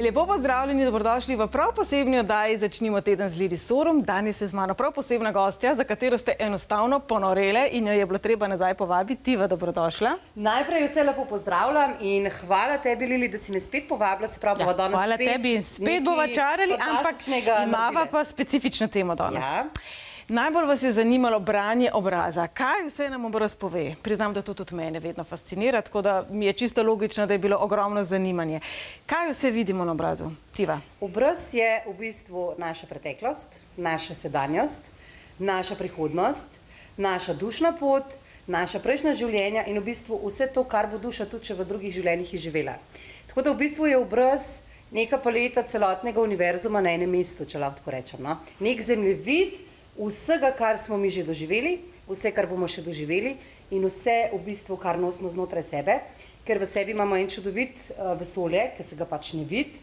Lepo pozdravljeni, dobrodošli v prav posebni oddaji Začnimo teden z Lili Sorum. Danes je z mano prav posebna gostja, za katero ste enostavno ponorele in jo je bilo treba nazaj povabiti. Tiva, dobrodošla. Najprej vse lepo pozdravljam in hvala tebi, Lili, da si me spet povabila. Se pravi, bova danes hvala tebi, spet bova čarali, ampak imava pa specifično temo danes. Ja. Najbolj vas je zanimalo branje obraza. Kaj vse nam obraz pove? Priznam, da to tudi mene vedno fascinira, tako da mi je čisto logično, da je bilo ogromno zanimanje. Kaj vse vidimo na obrazu? Tiva. Obraz je v bistvu naša preteklost, naša sedanjost, naša prihodnost, naša dušna pot, naša prejšnja življenja in v bistvu vse to, kar bo duša tudi še v drugih življenjih izživela. Tako da v bistvu je obraz neka paleta celotnega univerzuma na enem mestu, če lahko tako rečem, no? Nek zemljevid vsega, kar smo mi že doživeli, vse, kar bomo še doživeli in vse v bistvu, kar nosimo znotraj sebe, ker v sebi imamo en čudovit vesolje, ki se ga pač ne vidi,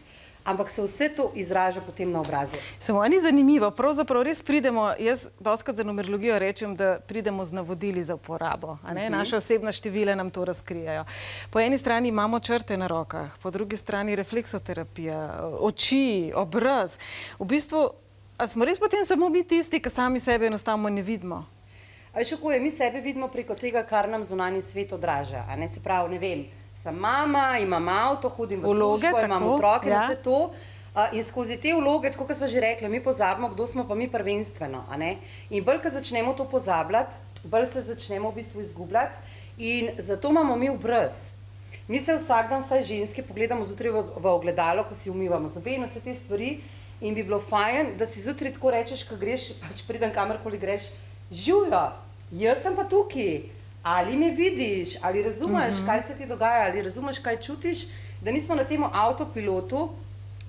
ampak se vse to izraža potem na obrazu. Samo ni zanimivo, pravzaprav res pridemo, jaz doskrat za numerologijo rečem, da pridemo z navodili za uporabo, a ne? Naša osebna števila nam to razkrijajo. Po eni strani imamo črte na rokah, po drugi strani refleksoterapija, oči, obraz. V bistvu, a smo res potem samo mi tisti, ki sami sebe enostavno ne vidimo? A veš, kako je, mi sebe vidimo preko tega, kar nam zunanji svet odraža, a ne, se pravi, ne vem, sem mama, imam avto, hodim v službo, imam otroke, vse to. In skozi te vloge, tako kot sva že rekla, mi pozabimo, kdo smo pa mi prvenstveno, a ne. In bolj, ko začnemo to pozabljati, bolj se začnemo v bistvu izgubljati in zato imamo mi obraz. Mi se vsak dan, saj ženske, pogledamo zjutraj v ogledalo, ko si umivamo zobe in vse te stvari in bi bilo fajn, da si zjutraj tako rečeš, ko greš, pač pridem kamorkoli greš, živjo, jaz sem pa tukaj. Ali me vidiš, ali razumeš, kaj se ti dogaja, ali razumeš, kaj čutiš, da nismo na tem avtopilotu.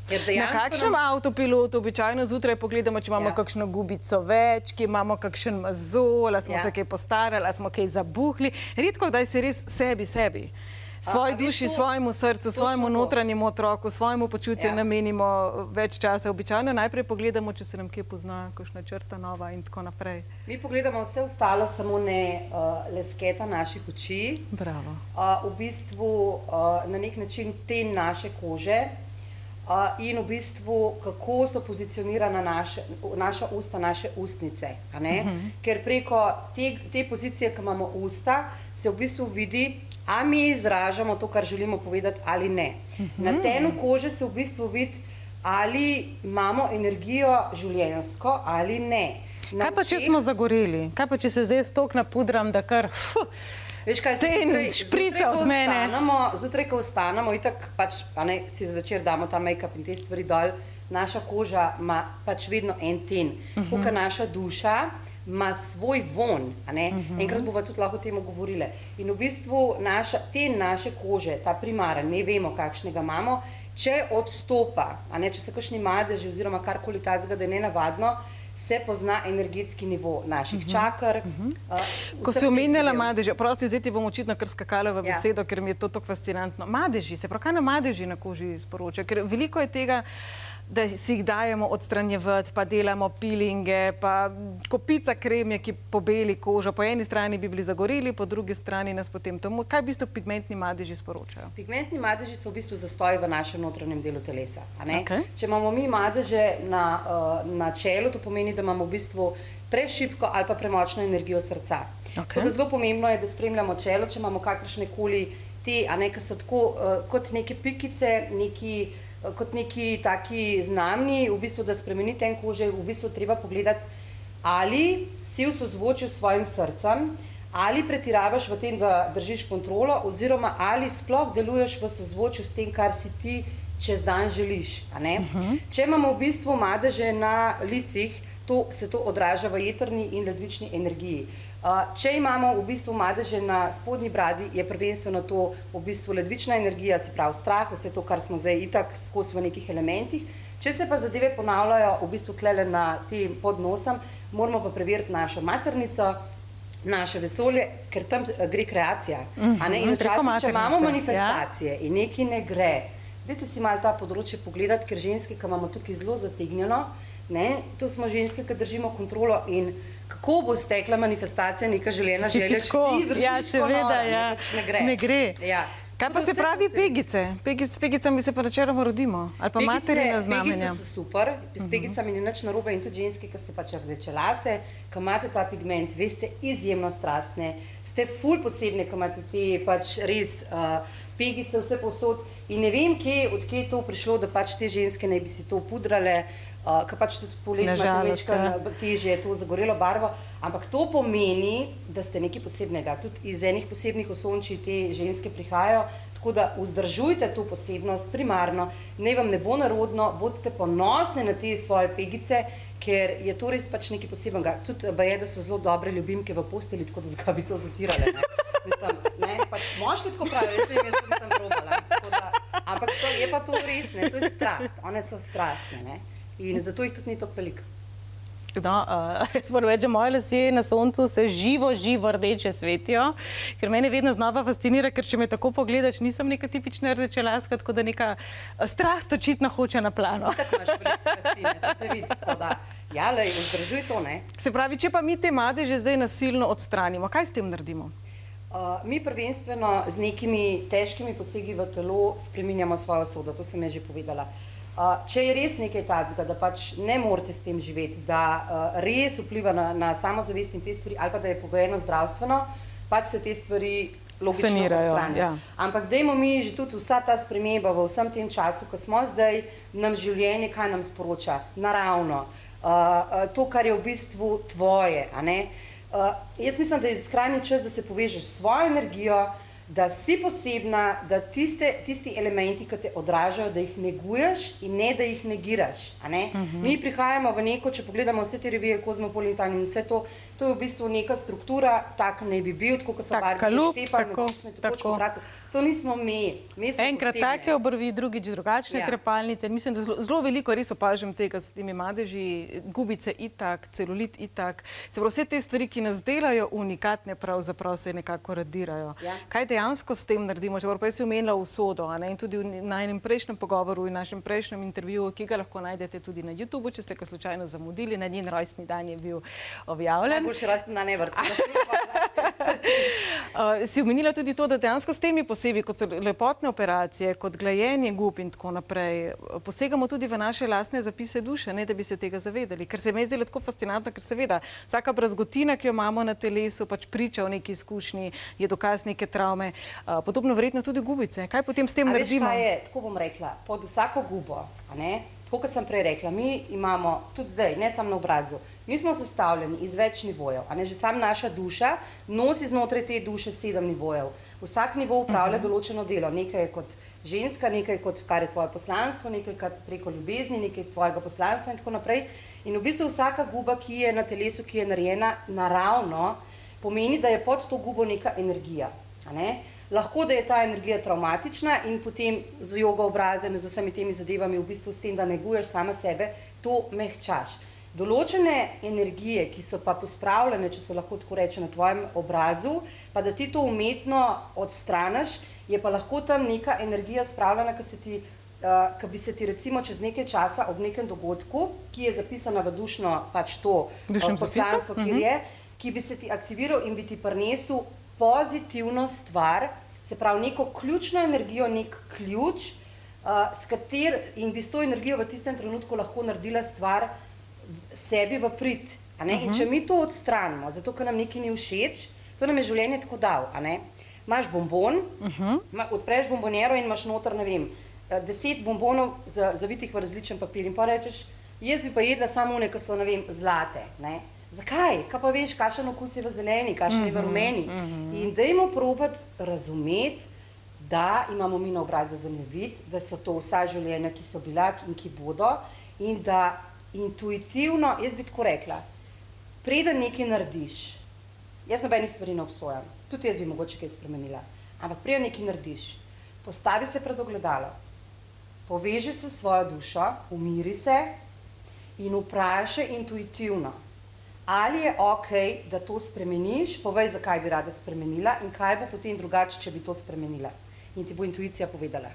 Na kakšnem avtopilotu običajno zjutraj pogledamo, če imamo kakšno gubico več, ki imamo kakšen mazol, ali smo se kaj postarali, ali smo kaj zabuhli. Redko kdaj se res sebi. Svoji duši, svojemu srcu, svojemu notranjemu otroku, svojemu počutju namenimo več časa. Običajno najprej pogledamo, če se nam kje pozna, kakšna črta nova in tako naprej. Mi pogledamo vse ostalo, samo ne lesketa naših oči. Bravo. V bistvu na nek način ten naše kože in v bistvu kako so pozicionirana naša usta, naše ustnice. Ker preko te pozicije, ki imamo usta, se v bistvu vidi, a mi izražamo to, kar želimo povedati, ali ne. Na tenu kože se v bistvu vidi, ali imamo energijo življenjsko ali ne. Kaj pa, če smo zagoreli? Kaj pa, če se zdaj stokna pudram, da kar veš kaj, šprica od mene? Zjutraj, ko vstanemo, itak pač, si zvečer damo ta make-up in te stvari dol, naša koža ima pač vedno en ten. Tako, ka naša duša ima svoj von, enkrat bova tudi lahko o tem govorile. In v bistvu ten naše kože, ta primaren, mi vemo, kakšnega imamo, če odstopa, če se kakšni madeži oziroma karkoli tacga, da je nenavadno, se pozna energetski nivo naših čakr. Ko si omenjala madeži, prosti, zdaj ti bom očitno kar skakala v besedo, ker mi je to tako fascinantno. Madeži, se pravi, kaj na madeži na koži sporoča? Ker veliko je tega, da si jih dajemo odstranjevati, pa delamo peelinge, pa kopica kremije, ki pobeli kožo. Po eni strani bi bili zagoreli, po drugi strani nas potem tomu. Kaj v bistvu pigmentni madeži sporočajo? Pigmentni madeži so v bistvu zastoji v našem notranjem delu telesa. Če imamo mi madeže na čelu, to pomeni, da imamo v bistvu prešibko ali pa premočno energijo srca. Tako da zelo pomembno je, da spremljamo čelo, če imamo kakršne koli te, ki so tako kot neke pikice, kot neki taki znamni, v bistvu, da spremeni ten kože, v bistvu treba pogledati, ali si v sozvočju s svojim srcem, ali pretiravaš v tem, da držiš kontrolo, oziroma ali sploh deluješ v sozvočju s tem, kar si ti čez dan želiš. Če imamo v bistvu madeže na licih, se to odraža v jetrni in ledvični energiji. Če imamo v bistvu madeže na spodnji bradi, je prvenstveno to v bistvu ledvična energija, se pravi strah, vse to, kar smo zdaj itak skozi v nekih elementih. Če se pa zadeve ponavljajo v bistvu tlele na tem pod nosom, moramo pa preveriti našo maternico, naše vesolje, ker tam gre kreacija. In včasih, če imamo manifestacije in nekaj ne gre, dajte si malo ta področje pogledati, ker ženske, ki imamo tukaj zelo zategnjeno, to smo ženske, ki držimo kontrolo in kako bo stekla manifestacija, neka željena želja, če ti držiš ponovno, ne gre. Kaj pa se pravi pegice? S pegicami se pa načeloma rodimo, ali pa materina znamenja? Pegice so super, s pegicami ni nič narobe in tudi ženske, ki ste pač rdečelase, ki imate ta pigment, veste, izjemno strastne, ste ful posebne, ki imate te pač res pegice vse povsod in ne vem, odkje je to prišlo, da pač te ženske ne bi si to pudrale, ker pač tudi poletje imate težje to zagorelo barvo, ampak to pomeni, da ste nekaj posebnega. Tudi iz enih posebnih osončij te ženske prihajajo, tako da vzdržujte to posebnost primarno, naj vam ne bo nerodno, bodite ponosni na te svoje pegice, ker je to res pač nekaj posebnega. Tudi baje, da so zelo dobre ljubimke v posteli, tako da zakaj bi to zatirale, ne? Mislim, ne, pač moški tako pravijo, jaz ne vem, jaz nisem probala, ampak je pa to res, ne, to je strast, one so strastne, ne? In zato jih tudi ni tako veliko. No, jaz moram reči, da moje lasje na soncu se živo rdeče svetijo, ker mene vedno znova fascinira, ker če me tako pogledaš, nisem neka tipična rdečelaska, tako da neka strast očitno hoče na plano. Tako imaš veliko strasti, ne, se vidi, tako da, ja, lej, vzdržuj to, ne. Se pravi, če pa mi te madeže zdaj nasilno odstranimo, kaj s tem naredimo? Mi prvenstveno z nekimi težkimi posegi v telo spreminjamo svojo usodo, to sem že povedala. Če je res nekaj takega, da pač ne morete s tem živeti, da res vpliva na samozavest in te stvari, ali pa da je pogojeno zdravstveno, pač se te stvari logično odstranijo. Ja. Ampak dajmo mi že tudi vsa ta sprememba v vsem tem času, ko smo zdaj, nam življenje, kaj nam sporoča? Naravno. To, kar je v bistvu tvoje, a ne? Jaz mislim, da je skrajni čas, da se povežeš s svojo energijo, da si posebna, da tisti elementi, ki te odražajo, da jih neguješ in ne, da jih negiraš. Mi prihajamo v neko, če pogledamo vse te revije, Kozmopolitan in vse to, to je v bistvu neka struktura, tak naj bi bil, tako kot so barvite štepalne, točko v kraku. To nismo mi. Enkrat take obrvi, drugič drugačne trepalnice. Mislim, da zelo veliko res opažam tega s temi madeži, gubice itak, celulit itak. Se pravi, vse te stvari, ki nas delajo unikatne, pravzaprav se nekako radirajo. Kaj dejansko s tem naredimo? Že pa jaz si omenila usodo, in tudi na enem prejšnjem pogovoru in našem prejšnjem intervjuju, ki ga lahko najdete tudi na YouTubeu, če ste ga slučajno zamudili, na njen rojstni dan je bil objavljen. Najboljši rojstni dan ever. Si omenila tudi to, da dejansko s temi posebej, kot so lepotne operacije, kot glajenje gub in tako naprej, posegamo tudi v naše lastne zapise duše, ne da bi se tega zavedali. Ker se mi je zdelo tako fascinantno, ker seveda vsaka brazgotina, ki jo imamo na telesu, pač priča o neki izkušnji, je dokaz neke travme. Podobno verjetno tudi gubice. Kaj potem s tem naredimo? A veš, kaj je, tako bom rekla, pod vsako gubo, tako kot sem prej rekla, mi imamo tudi zdaj, ne samo na obrazu, mi smo sestavljeni iz več nivojev, že sam naša duša nosi znotraj te duše 7 nivojev. Vsak nivo upravlja določeno delo, nekaj je kot ženska, nekaj kot kar je tvoje poslanstvo, nekaj preko ljubezni, nekaj tvojega poslanstva in tako naprej. In v bistvu vsaka guba, ki je na telesu, ki je narejena naravno, pomeni, da je pod to gubo neka energija. Lahko, da je ta energija travmatična in potem z jogo obraze in z vsemi temi zadevami, v bistvu s tem, da neguješ sama sebe, to mehčaš. Določene energije, ki so pa pospravljene, če se lahko tako reče, na tvojem obrazu, pa da ti to umetno odstraniš, je pa lahko tam neka energija spravljena, ki bi se ti recimo čez nekaj časa ob nekem dogodku, ki je zapisana v dušno pač to poslanstvo, kjer je, ki bi se ti aktiviral in bi ti prinesel pozitivno stvar, se pravi neko ključno energijo, nek ključ, in bi s to energijo v tistem trenutku lahko naredila stvar sebi v prid. In če mi to odstranimo, zato ker nam nekaj ni všeč, to nam je življenje tako dal. Imaš bombon, odpreš bombonjero in imaš noter, ne vem, 10 bombonov zavitih v različen papir in pa rečeš, jaz bi pa jedla samo one, ki so, ne vem, zlate. Zakaj? Kaj pa veš, kakšen okus je v zeleni, kakšen je v rumeni? In dajmo probati razumeti, da imamo mi na obrazu zemljevid, da so to vsa življenja, ki so bila in ki bodo, in da intuitivno, jaz bi tako rekla, preden nekaj narediš, jaz nobenih stvari ne obsojam, tudi jaz bi mogoče kaj spremenila, ampak preden nekaj narediš, postavi se pred ogledalo, poveži se s svojo dušo, umiri se in vprašaj intuitivno, ali je okej, da to spremeniš, povej, zakaj bi rada spremenila in kaj bo potem drugače, če bi to spremenila. In ti bo intuicija povedala.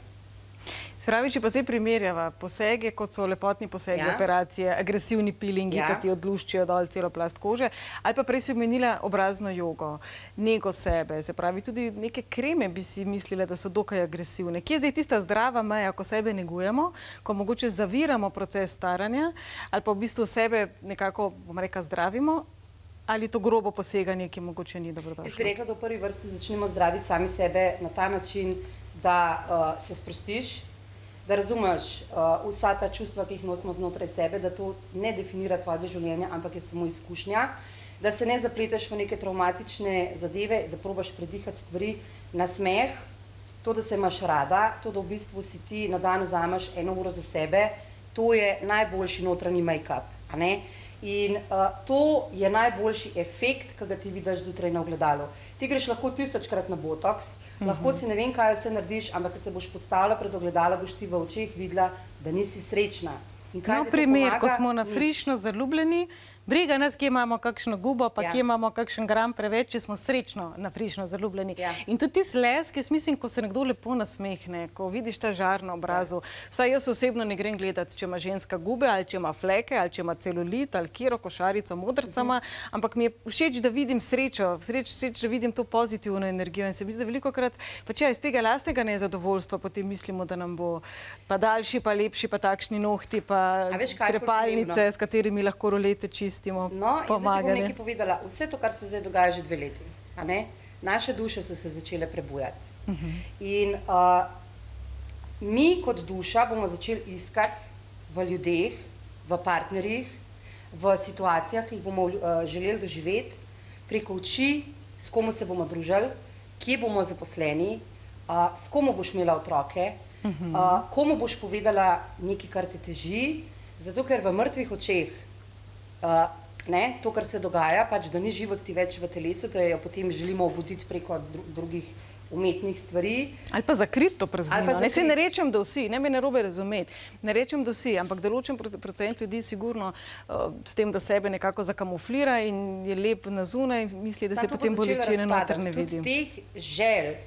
Se pravi, če pa zdaj primerjava posege, kot so lepotni posegi, operacije, agresivni peelingi, ki ti odluščijo dol celo plast kože, ali pa prej si omenila obrazno jogo, nego sebe, se pravi, tudi neke kreme bi si mislila, da so dokaj agresivne. Kje je zdaj tista zdrava meja, ko sebe negujemo, ko mogoče zaviramo proces staranja, ali pa v bistvu sebe nekako, bom rekla, zdravimo, ali to grobo poseganje, ki mogoče ni dobrodošlo? Jaz bi rekla, da v prvi vrsti začnemo zdraviti sami sebe na ta način, da se sprostiš, da razumeš vsa ta čustva, ki jih nosimo znotraj sebe, da to ne definira tvojega življenja, ampak je samo izkušnja, da se ne zapleteš v neke travmatične zadeve, da probaš predihati stvari na smeh, to, da se imaš rada, to, da v bistvu si ti na dan vzameš 1 uro za sebe, to je najboljši notranji make-up, a ne? In to je najboljši efekt, ki ga ti vidiš zjutraj na ogledalu. Ti greš lahko 1000-krat na botoks, lahko si ne vem, kaj vse narediš, ampak ko se boš postavila pred ogledalo, boš ti v očeh videla, da nisi srečna. No, primer, ko smo na frišno zaljubljeni, briga nas, kje imamo kakšno gubo, pa kje imamo kakšen gram preveč, če smo srečno na frišno zaljubljeni. In tudi ti slesk, jaz mislim, ko se nekdo lepo nasmehne, ko vidiš ta žar na obrazu, vsaj jaz osebno ne grem gledati, če ima ženska gube, ali če ima fleke, ali če ima celulit, ali kiro košarico modrcama, ampak mi je všeč, da vidim srečo, všeč, da vidim to pozitivno energijo in se mi zdi, da velikokrat, pa če iz tega lastnega nezadovoljstva potem mislimo, da nam bo pa daljši, pa lepši, pa takšni nohti, pa trepalnice, s katerimi lahko rolete čistimo, pomagali. No, in zdaj ti bom nekaj povedala. Vse to, kar se zdaj dogaja že 2 leti, a ne? Naše duše so se začele prebujati. In mi kot duša bomo začeli iskati v ljudeh, v partnerjih, v situacijah, ki jih bomo želeli doživeti, preko oči, s komu se bomo družili, kje bomo zaposleni, s komu boš imela otroke, komu boš povedala nekaj, kar te teži, zato ker v mrtvih očeh to, kar se dogaja, pač, da ni živosti več v telesu, da jo potem želimo obuditi preko drugih umetnih stvari. Ali pa zakriti to praznino. Se ne rečem, da vsi, ne me narobe razumeti, ne rečem, da vsi, ampak določen procent ljudi sigurno s tem, da sebe nekako zakamuflira in je lep na zunaj, misli, da se potem bolečine noter ne vidi. Tudi teh želj,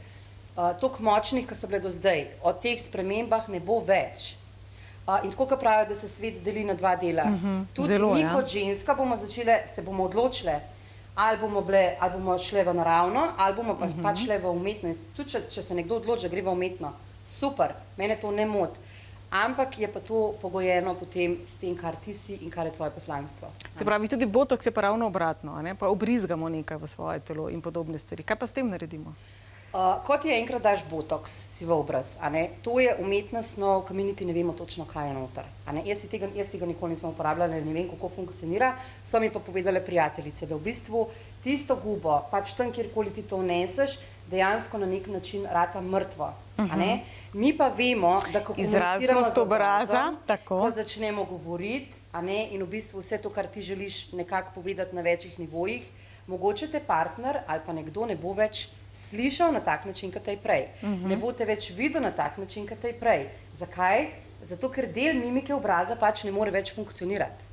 toliko močnih, ki so bile do zdaj, o teh spremembah ne bo več. In tako, kot pravijo, da se svet deli na 2 dela. Tudi mi kot ženska bomo začele, se bomo odločile, ali bomo šle v naravno, ali bomo pač šle v umetno. Tudi, če se nekdo odloči, da gre v umetno, super, mene to ne moti. Ampak je pa to pogojeno potem s tem, kar ti si in kar je tvoje poslanstvo. Se pravi, tudi botoks je pa ravno obratno, pa obrizgamo nekaj v svoje telo in podobne stvari. Kaj pa s tem naredimo? Kot je enkrat daš botoks si v obraz, to je umetna snov, ki mi niti ne vemo točno, kaj je noter. Jaz tega nikoli nisem uporabljala, ne vem, kako funkcionira, so mi pa povedale prijateljice, da v bistvu tisto gubo, pač tam, kjerkoli ti to vneseš, dejansko na nek način rata mrtvo. Mi pa vemo, da ko komuniciramo z obrazom, ko začnemo govoriti in v bistvu vse to, kar ti želiš nekako povedati na večjih nivojih, mogoče te partner ali pa nekdo ne bo več slišal na tak način, kot je prej. Ne bo te več videl na tak način, kot je prej. Zakaj? Zato, ker del mimike obraza pač ne more več funkcionirati.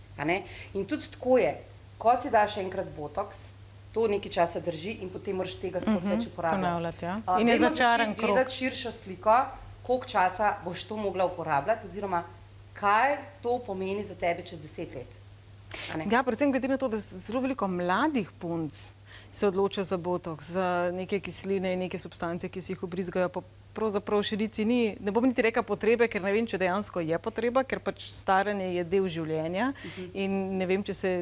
In tudi tako je, ko si daš enkrat botoks, to nekaj časa drži in potem moraš tega skozi več uporabljati. In je začaran krog. Gledati širšo sliko, koliko časa boš to mogla uporabljati oziroma kaj to pomeni za tebe čez 10 let. Ja, predvsem glede na to, da zelo veliko mladih punc se odloča za botoks, za neke kisline in neke substance, ki si jih obrizgajo, pa pravzaprav v širici ni, ne bom niti rekla potrebe, ker ne vem, če dejansko je potreba, ker pač staranje je del življenja in ne vem, če se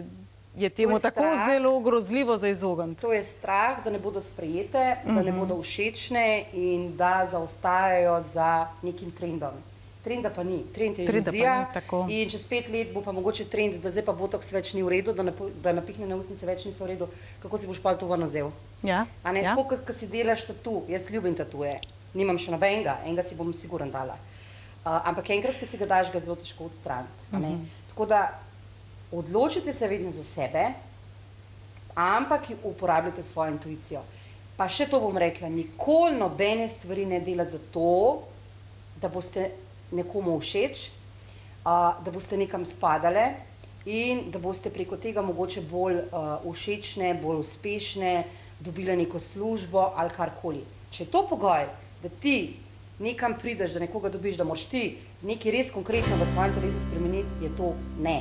je temu tako zelo grozljivo za izogniti. To je strah, da ne bodo sprejete, da ne bodo všečne in da zaostajajo za nekim trendom. Trenda pa ni, trend je iluzija in čez 5 let bo pa mogoče trend, da zdaj pa botoks več ni v redu, da napihnjene ustnice več niso v redu, kako si boš pa to ven vzel? Tako, kot si delaš tatu, jaz ljubim tatuje, nimam še nobenega, enega si bom sigurno dala. Ampak enkrat, ko si ga daš, ga zelo težko odstraniti. Tako da odločite se vedno za sebe, ampak uporabljate svojo intuicijo. Pa še to bom rekla, nikoli nobene stvari ne delati za to, da boste nekomu všeč, da boste nekam spadale in da boste preko tega mogoče bolj všečne, bolj uspešne, dobile neko službo ali karkoli. Če je to pogoj, da ti nekam prideš, da nekoga dobiš, da moraš ti nekaj res konkretno v svojem telesu spremeniti, je to ne.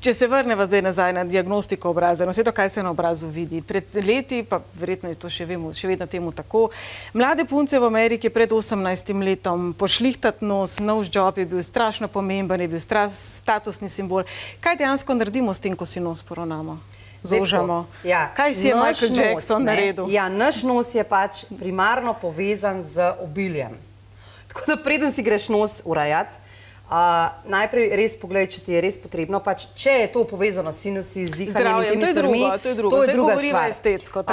Če se vrneva zdaj nazaj na diagnostiko obraza, vse to, kaj se na obrazu vidi. Pred leti, pa verjetno je to še vedno temu tako, mlade punce v Ameriki pred 18 letom pošlihtat nos, nose job je bil strašno pomemben, je bil statusni simbol. Kaj dejansko naredimo s tem, ko si nos poravnamo? Zožamo. Kaj si je Michael Jackson naredil? Ja, naš nos je pač primarno povezan z obiljem. Tako da preden si greš nos urejati, najprej res pogledaj, če ti je res potrebno, pač če je to povezano s sinusi, z dihanjem in temi stvarmi, to je druga stvar. Estetsko,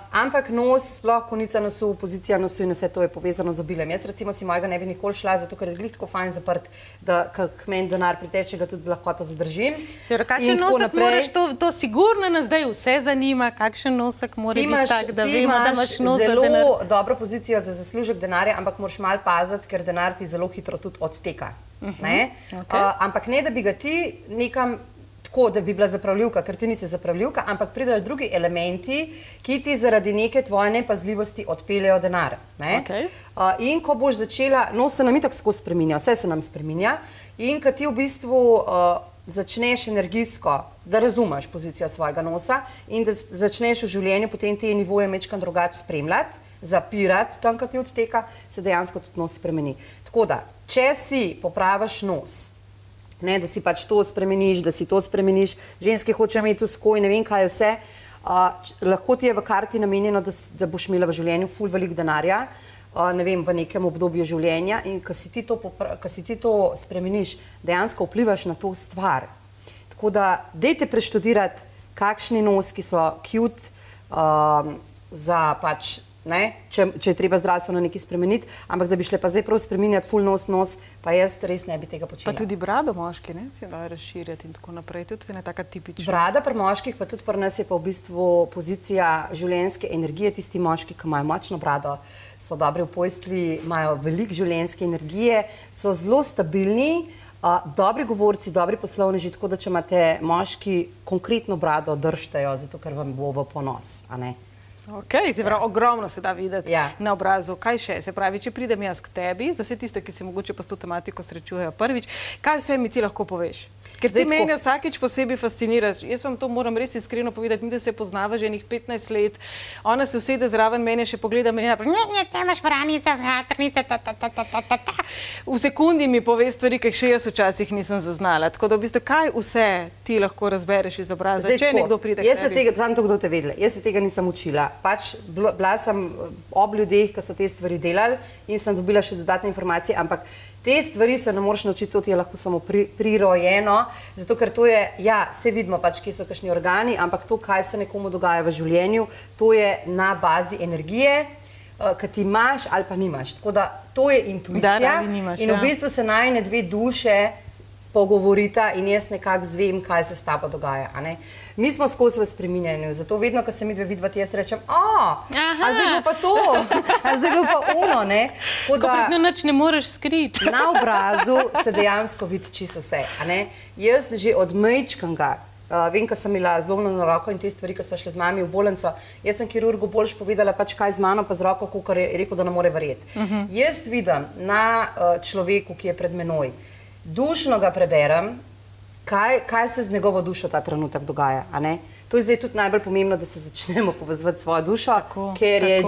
ampak nos, sploh konica nosu, pozicija nosu in vse to je povezano z obiljem. Jaz recimo si mojega ne bi nikoli šla, zato ker je glih tako fajn zaprt, da k meni denar priteče, ga tudi z lahkoto zadržim. Kakšen nosek moraš, to sigurno nas zdaj vse zanima, kakšen nosek mora biti tak, da vemo, da imaš nos za denar. Ti imaš zelo dobro pozicijo za zaslužek denarja, ampak moraš malo paziti, ker denar ti zelo hitro tudi odteka. Ampak ne, da bi ga ti nekam tako, da bi bila zapravljivka, ker ti nisi zapravljivka, ampak pridajo drugi elementi, ki ti zaradi neke tvoje nepazljivosti odpeljejo denar. In ko boš začela, nos se nam itak skozi spreminja, vse se nam spreminja, in ko ti v bistvu začneš energijsko, da razumeš pozicijo svojega nosa in da začneš v življenju potem te nivoje mečkan drugače spremljati, zapirati tam, ko ti odteka, se dejansko tudi nos spremeni. Tako da, če si popraviš nos, da si pač to spremeniš, da si to spremeniš, ženske hočejo imeti skoj, ne vem kaj vse, lahko ti je v karti namenjeno, da boš imela v življenju ful veliko denarja, ne vem, v nekem obdobju življenja in ko si ti to spremeniš, dejansko vplivaš na to stvar. Tako da, dajte preštudirati, kakšni noski so cute za pač, če je treba zdravstveno nekaj spremeniti, ampak da bi šle pa zdaj prav spreminjati ful nos, pa jaz res ne bi tega počela. Pa tudi brado moški, si dajo razširjati in tako naprej, tudi ena taka tipična. Brada pri moških, pa tudi pri nas je pa v bistvu pozicija življenjske energije, tisti moški, ki imajo močno brado, so dobri v postelji, imajo veliko življenjske energije, so zelo stabilni, dobri govorci, dobri poslovneži, tako da če imate moški konkretno brado, držtejo, zato ker vam bo v ponos, a ne? Ok, se pravi, ogromno se da videti na obrazu. Kaj še? Se pravi, če pridem jaz k tebi, za vse tiste, ki se mogoče pa s to tematiko srečujejo prvič, kaj vse mi ti lahko poveš? Ker ti meni vsakič posebej fasciniraš. Jaz vam to moram res iskreno povedati, mi da se poznava že enih 15 let. Ona se usede zraven mene, še pogleda meni, te imaš vranice, vetrnice, v sekundi mi pove stvari, ki jih še jaz včasih nisem zaznala. Tako da v bistvu, kaj vse ti lahko razbereš iz obraza, če nekdo pride k tebi? Znam to, kdo te vedele. Jaz se tega nisem učila. Pač bila sem ob ljudeh, ki so te stvari delali in sem dobila še dodatne informacije, ampak te stvari se ne moreš naučiti, to ti je lahko samo prirojeno, zato ker to je, se vidimo pač, kje so kakšni organi, ampak to, kaj se nekomu dogaja v življenju, to je na bazi energije, ki ti imaš ali pa nimaš. Tako da to je intuicija in v bistvu se najne dve duše pogovorita in jaz nekako zvem, kaj se s tabo dogaja. Mi smo skozi v spreminjanju, zato vedno, ko se mi dve vidvati, jaz rečem, a zdaj bo pa to, a zdaj bo pa ono, ne? Tako predno nič ne moreš skriti. Na obrazu se dejansko vidi čisto vse, a ne? Jaz že od majčkanga, vem, ko sem imela zlomljeno roko in te stvari, ko so šle z mami v bolnico, jaz sem kirurgu boljš povedala pač kaj z mano pa z roko, kakor je rekel, da ne more verjeti. Jaz vidim na človeku, ki je pred menoj, dušno ga preberem, kaj se z njegovo dušo ta trenutek dogaja, a ne? To je zdaj tudi najbolj pomembno, da se začnemo povezovati svojo dušo, ker je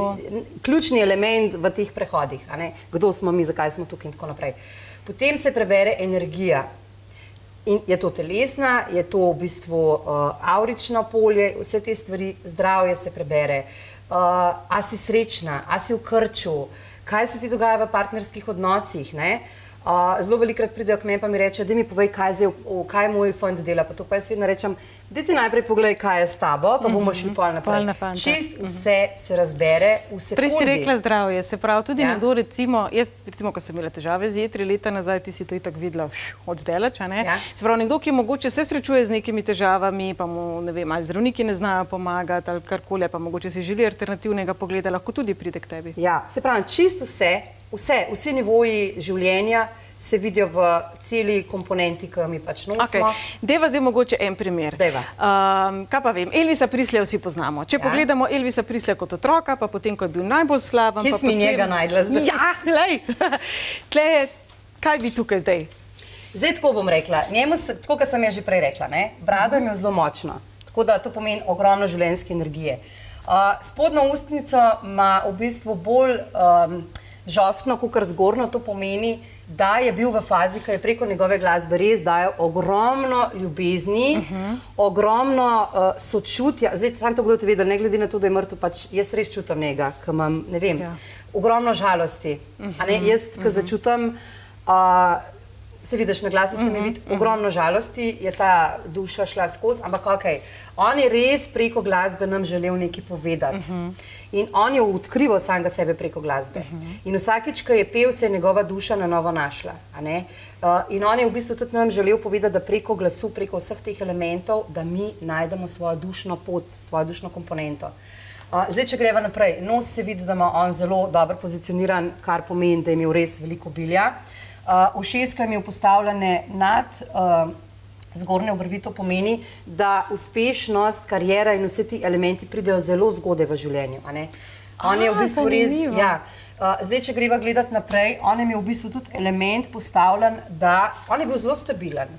ključni element v teh prehodih, a ne? Kdo smo mi, zakaj smo tukaj in tako naprej. Potem se prebere energija. In je to telesna, je to v bistvu aurično polje, vse te stvari, zdravje se prebere. A si srečna, a si v krču, kaj se ti dogaja v partnerskih odnosih, ne? Zelo velikrat pridejo k meni pa mi reče, da mi povej, kaj moj fant dela, pa to pa jaz vedno rečem, dajte najprej pogledaj, kaj je s tabo, pa bomo šli pol naprej. Čist vse se razbere v sekundi. Prej si rekla zdravje, se pravi, tudi nekdo recimo, jaz recimo, ko sem imela težave z jetri leta nazaj, ti si to itak videla od zdelač, a ne? Se pravi, nekdo, ki mogoče se srečuje z nekimi težavami, pa mu, ne vem, ali zdravniki ne znajo pomagati, ali karkoli, pa mogoče si želi alternativnega pogleda, lahko tudi pride k tebi. Ja, se pravi, čisto vsi nivoji življenja se vidijo v celi komponenti, ki jo mi pač nosimo. Deva zdaj mogoče en primer. Kaj pa vem, Elvisa Presleyja vsi poznamo. Če pogledamo Elvisa Presleyja kot otroka, pa potem, ko je bil najbolj slaven... Kje smo njega najdla zdaj? Ja, lej! Kaj bi tukaj zdaj? Zdaj tako bom rekla. Njemu, tako kot sem ja že prej rekla, brado je imel zelo močno. Tako da to pomeni ogromno življenjske energije. Spodnjo ustnico ima v bistvu bolj žoftno, kakor zgornjo, to pomeni, da je bil v fazi, ko je preko njegove glasbe res dajal ogromno ljubezni, ogromno sočutja. Zdaj, sam to kdo te vedel, ne glede na to, da je mrtev, pač jaz res čutim njega, ko imam, ne vem, ogromno žalosti. Jaz, ko začutim, se vidiš, na glasu se mi vidi ogromno žalosti, je ta duša šla skozi, ampak okej, on je res preko glasbe nam želel nekaj povedati. In on je odkrival samega sebe preko glasbe. In vsakič, ko je pel, se je njegova duša na novo našla. In on je v bistvu tudi nam želel povedati, da preko glasu, preko vseh teh elementov, da mi najdemo svojo dušno pot, svojo dušno komponento. Zdaj, če greva naprej, nos se vidi, da ima on zelo dobro pozicioniran, kar pomeni, da je imel res veliko bilja. Ušeska je imel postavljene nad zgornje obrvi, to pomeni, da uspešnost, karijera in vse ti elementi pridejo zelo zgodaj v življenju. On je v bistvu res, zdaj, če greva gledati naprej, on je imel v bistvu tudi element postavljen, da on je bil zelo stabilen.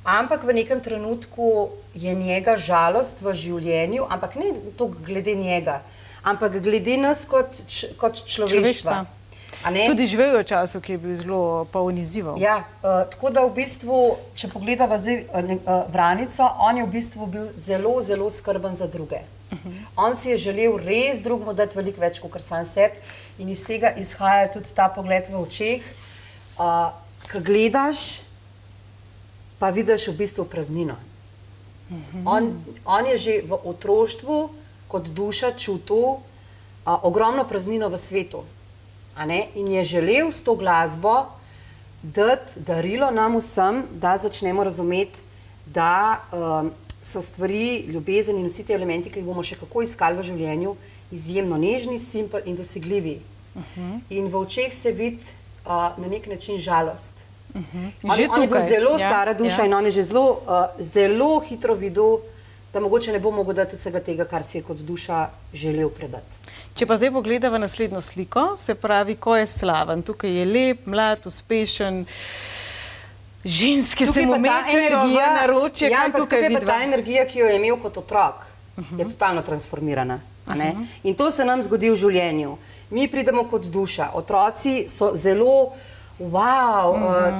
Ampak v nekem trenutku je njega žalost v življenju, ampak ne to glede njega, ampak glede nas kot človeštva. Tudi živel je v času, ki je bil zelo poln izzivov. Ja, tako da v bistvu, če pogledava zdaj Vranico, on je v bistvu bil zelo, zelo skrben za druge. On si je želel res drugemu dati veliko več, kot sam sebi, in iz tega izhaja tudi ta pogled v očeh. Ko gledaš, pa vidiš v bistvu praznino. On je že v otroštvu kot duša čutil ogromno praznino v svetu. In je želel s to glasbo dati darilo nam vsem, da začnemo razumeti, da so stvari, ljubezen in vsi ti elementi, ki jih bomo še kako iskali v življenju, izjemno nežni, simpel in dosegljivi. In v očeh se vidi na nek način žalost. On je bil zelo stara duša in on je že zelo hitro videl, da mogoče ne bo mogel dati vsega tega, kar si je kot duša želel predati. Če pa zdaj pogledava naslednjo sliko, se pravi, ko je slaven. Tukaj je lep, mlad, uspešen, ženske se mu mečejo v naročje. Ja, ampak tukaj je pa ta energija, ki jo je imel kot otrok, je totalno transformirana. In to se nam zgodi v življenju. Mi pridemo kot duša. Otroci so zelo,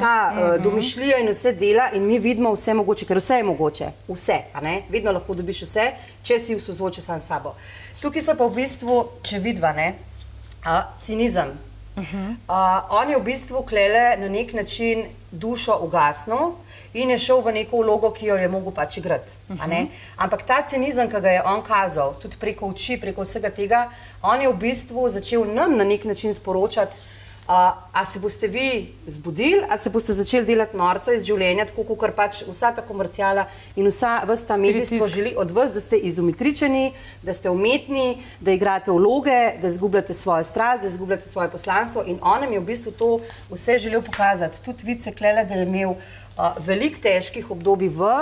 ta domišljija in vse dela in mi vidimo vse mogoče, ker vse je mogoče. Vse, vedno lahko dobiš vse, če si v sozvočju sam s sabo. Tukaj so pa v bistvu, če vidva, cinizem. On je v bistvu klele na nek način dušo ugasnil in je šel v neko vlogo, ki jo je mogel pač igrati. Ampak ta cinizem, ki ga je on kazal, tudi preko oči, preko vsega tega, on je v bistvu začel nam na nek način sporočati, a se boste vi zbudili, a se boste začeli delati norca iz življenja, tako kot pač vsa ta komercijala in vsa ta medijstvo želi od vas, da ste izometričeni, da ste umetni, da igrate vloge, da izgubljate svojo strast, da izgubljate svoje poslanstvo in on je v bistvu to vse želel pokazati. Tudi vid se klele, da je imel veliko težkih obdobij v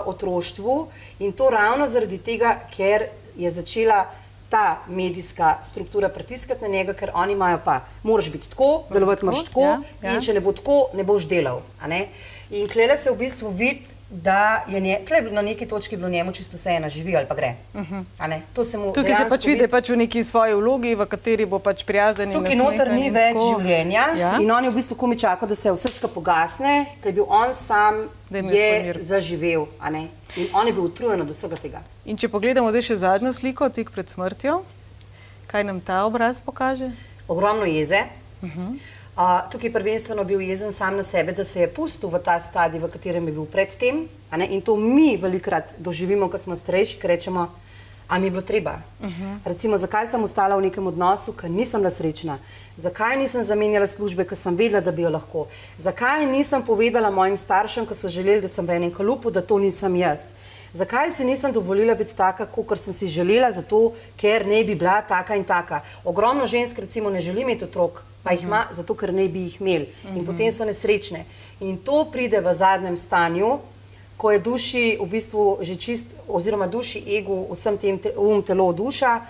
otroštvu in to ravno zaradi tega, ker je začela ta medijska struktura pritiskati na njega, ker oni imajo pa, moraš biti tako, delovati moraš tako in če ne bo tako, ne boš delal. In klele se v bistvu vidi, da je na neki točki bilo njemu čisto vseeno, živi ali pa gre. Tukaj se pač vidi v neki svoji vlogi, v kateri bo pač prijazen in nasmehan. Tukaj noter ni več življenja in on je v bistvu komaj čakal, da se vse skupaj pogasne, ker je bil on sam, je zaživel. In on je bil utrujen od vsega tega. In če pogledamo zdaj še zadnjo sliko, tik pred smrtjo, kaj nam ta obraz pokaže? Ogromno jeze. Tukaj je prvenstveno bil jezen sam na sebe, da se je pustil v ta stadij, v katerem je bil predtem. In to mi velikrat doživimo, ko smo starejši, ker rečemo, a mi je bilo treba. Recimo, zakaj sem ostala v nekem odnosu, ker nisem bila srečna? Zakaj nisem zamenjala službe, ker sem vedela, da bi jo lahko? Zakaj nisem povedala mojim staršem, ko so želeli, da sem v enem kalupu, da to nisem jaz? Zakaj si nisem dovolila biti taka, kot sem si želela, zato ker ne bi bila taka in taka? Ogromno žensk recimo ne želi imeti otrok, pa jih ima zato, ker ne bi jih imeli. In potem so nesrečne. In to pride v zadnjem stanju, ko je duši v bistvu že čist, oziroma duši, egu, vsem tem telo, duša,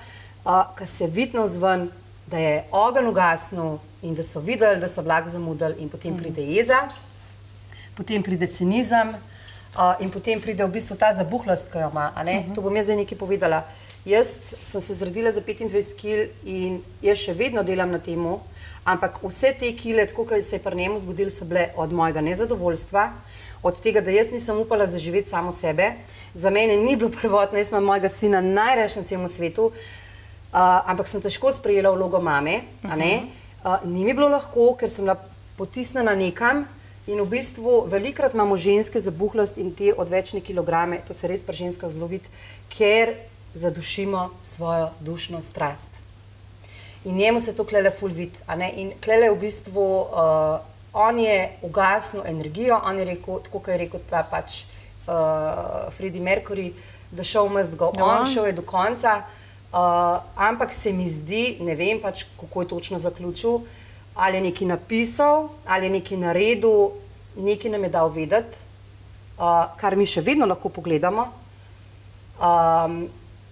ko se vidno zven, da je ogenj ugasnil in da so videli, da so vlak zamudili in potem pride jeza, potem pride cinizem in potem pride v bistvu ta zabuhlost, ki jo ima. To bom jaz zdaj nekaj povedala. Jaz sem se zredila za 25 kil in jaz še vedno delam na temu, ampak vse te kile, tako kot se je pri njemu zgodilo, so bile od mojega nezadovoljstva, od tega, da jaz nisem upala zaživeti samo sebe. Za mene ni bilo prvotno, jaz imam mojega sina najrajši na celem svetu, ampak sem težko sprejela vlogo mame, ni mi bilo lahko, ker sem bila potisnjena nekam in v bistvu velikrat imamo ženske zabuhlost in te odvečne kilograme, to se res pri ženskah zelo vidi, ker zadušimo svojo dušno strast. In njemu se to klele ful vidi, in klele v bistvu, on je ugasnil energijo, on je rekel, tako kot je rekel ta pač Freddie Mercury, the show must go on, šel je do konca, ampak se mi zdi, ne vem pač, kako je točno zaključil, ali je nekaj napisal, ali je nekaj naredil, nekaj nam je dal vedeti, kar mi še vedno lahko pogledamo.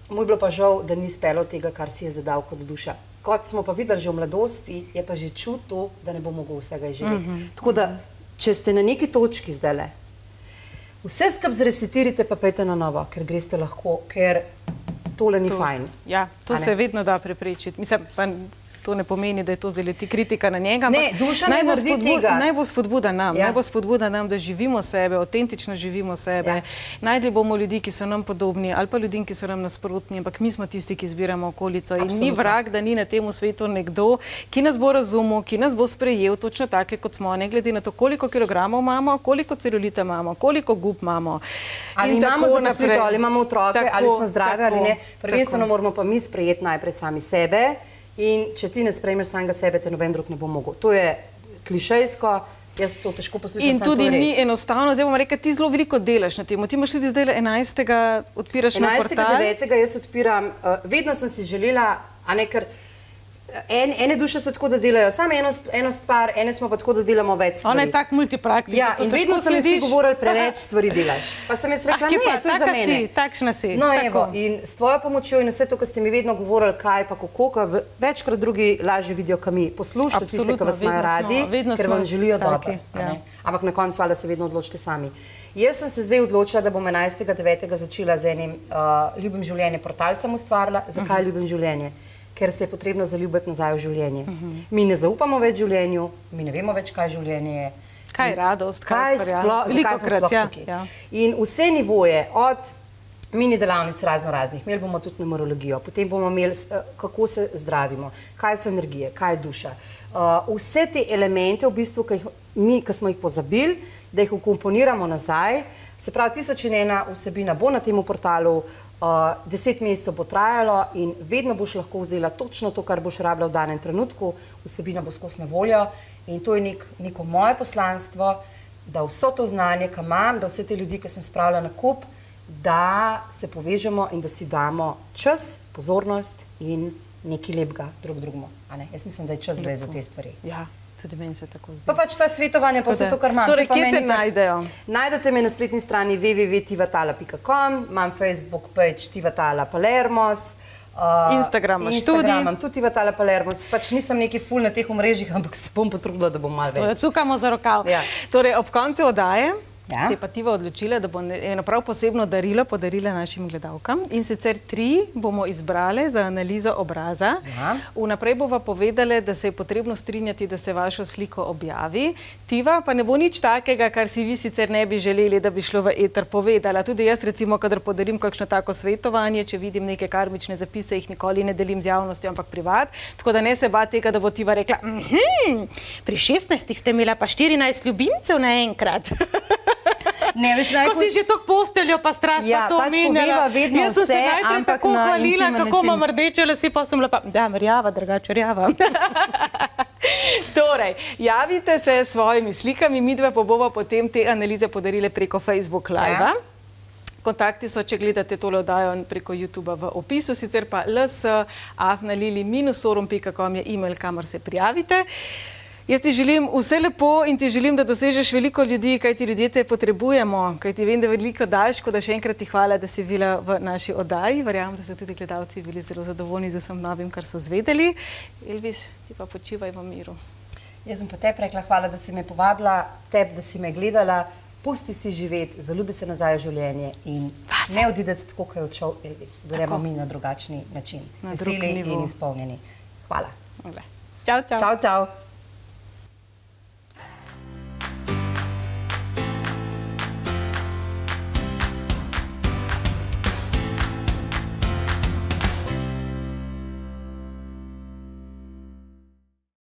Mu je bilo pa žal, da ni speljal tega, kar si je zadal kot duša. Kot smo pa videli že v mladosti, je pa že čutil, da ne bo mogel vsega izživeti. Tako da, če ste na neki točki zdajle, vse skup zresetirite, pa pejte na novo, ker greste lahko, ker tole ni fajn. Ja, to se vedno da preprečiti. Mislim, pa to ne pomeni, da je to zdaj leti kritika na njega. Ne, duša ne naredi tega. Naj bo spodbuda nam, da živimo sebe, avtentično živimo sebe. Najdli bomo ljudi, ki so nam podobni, ali pa ljudi, ki so nam nasprotni, ampak mi smo tisti, ki izbiramo okolico. In ni vrag, da ni na tem svetu nekdo, ki nas bo razumel, ki nas bo sprejel točno take, kot smo, ne glede na to, koliko kilogramov imamo, koliko celulita imamo, koliko gub imamo. Ali imamo zaposlitev, ali imamo otroke, ali smo zdravi, ali ne. Prvenstveno moramo pa mi sprejeti najprej sami sebe. In če ti ne sprejmeš samega sebe, te noben drug ne bo mogel. To je klišejsko, jaz to težko poslušam. In tudi ni enostavno, zdaj bom rekel, ti zelo veliko delaš na tem. Ti imaš tudi zdaj 11. odpiraš na portal. 11. 9. jaz odpiram, vedno sem si želela, a ne, ker ene duše so tako, da delajo samo eno stvar, ene smo pa tako, da delamo več stvari. Ona je tak multipraktik. Ja, in vedno sem si govorili, preveč stvari delaš. Pa sem jaz rekla, ne, to je za mene. Takšna si. No, evo, in s tvojo pomočjo in vse to, kar ste mi vedno govorili, kaj pa kako, večkrat drugi lažje vidijo, kaj mi poslušate, tiste, ki vas imajo radi, ker vam želijo dobro. Ampak na koncu valjda se vedno odločite sami. Jaz sem se zdaj odločila, da bom 11. 9. začela z enim Ljubim življenje portal sem ustvarila. Zakaj Ljubim življenje? Ker se je potrebno zaljubiti nazaj v življenje. Mi ne zaupamo več življenju, mi ne vemo več, kaj življenje je. Kaj je radost, kaj je stvarjanje. Zakaj smo sploh tukaj. In vse nivoje, od mini delavnic raznih, imeli bomo tudi numerologijo, potem bomo imeli, kako se zdravimo, kaj so energije, kaj je duša. Vse te elemente, v bistvu, ki smo jih pozabili, da jih vkomponiramo nazaj, se pravi, 1001 vsebina bo na tem portalu, 10 mesecev bo trajalo in vedno boš lahko vzela točno to, kar boš rabila v danem trenutku, vsebina bo skozi na voljo in to je neko moje poslanstvo, da vso to znanje, ki imam, da vse te ljudi, ki sem spravila na kup, da se povežemo in da si damo čas, pozornost in nekaj lepega drugemu. Jaz mislim, da je čas zdaj za te stvari. Ja. Tudi meni se tako zdi. Pa pač ta svetovanja, pa vse to, kar imam. Torej, kje te najdejo? Najdete me na spletni strani www.tivatala.com, imam Facebook page Tivatala Palermos, Instagram imaš tudi. Instagram imam tudi Tivatala Palermos, pač nisem neki ful na teh omrežjih, ampak se bom potrudila, da bom malo več. Cukamo za rokav. Torej, ob koncu oddaje se je pa Tiva odločila, da bo eno prav posebno darilo podarila našim gledalkam. In sicer 3 bomo izbrale za analizo obraza. Vnaprej bova povedala, da se je potrebno strinjati, da se vašo sliko objavi. Tiva pa ne bo nič takega, kar si vi sicer ne bi želeli, da bi šlo v eter povedala. Tudi jaz recimo, kadar podarim kakšno tako svetovanje, če vidim neke karmične zapise, jih nikoli ne delim z javnostjo, ampak privat. Tako da ne se bati tega, da bo Tiva rekla, pri 16 ste imela pa 14 ljubimcev naenkrat. Ko si že tok posteljo pa strast pa to menjala. Jaz sem se najprej tako hvalila, kako imam rdeče lase, pa sem lepa, da, rjava, drugače rjava. Torej, javite se s svojimi slikami, midve pa bova potem te analize podarile preko Facebook Live-a. Kontakti so, če gledate tole oddajo preko YouTubea v opisu, sicer pa ls@lili-sorum.com je e-mail, kamor se prijavite. Jaz ti želim vse lepo in ti želim, da dosežeš veliko ljudi, kaj ti ljudje te potrebujemo, kaj ti vem, da veliko daš, tako da še enkrat ti hvala, da si bila v naši oddaji. Verjamem, da so tudi gledalci bili zelo zadovoljni z vsem novim, kar so zvedeli. Elvis, ti pa počivaj v miru. Jaz sem po tebi rekla hvala, da si me povabila, tebi, da si me gledala, pusti si živeti, zaljubi se nazaj v življenje in ne odideti tako, kot je odšel Elvis. Gremo mi na drugačni način. Veseli in izpolnjeni. Hvala. Čau, čau. Čau, čau.